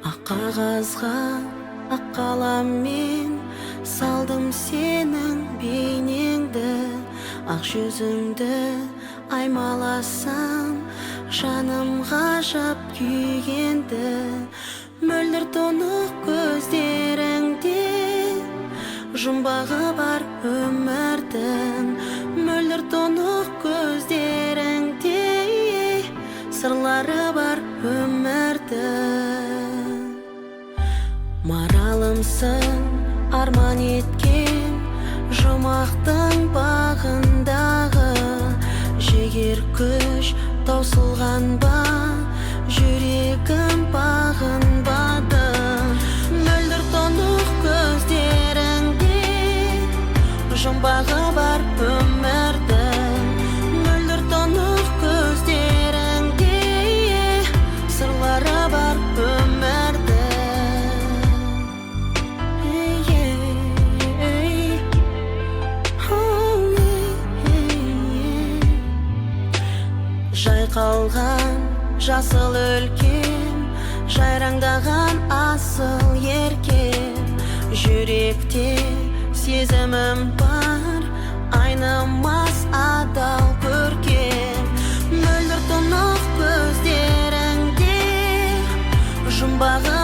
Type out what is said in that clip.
Ақ қағазға ақ қаламмен салдым сенің бейнеңді, ақ жүзіңді аймаласам жаным ғажап күйгенді. Мөлдір тұнық көздеріңде жұмбағы бар өмірдің, мөлдір тұнық көздеріңде сырлары бар өмірдің. Маралымсың арман еткен жұмақтың бағындағы, жігер күш таусылған ба, жүрегім бағынбады. Мөлдір тұнық көздеріңде жұмбағы бар өмірдің, мөлдір тұнық көздеріңде сырлары бар өмірдің. Жайқалған жасыл өлкем, жайраңдаған асыл еркем, жүректе сезімім бар, айнымас адал көркем. Мөлдір тұнық көздеріңде жұмбағы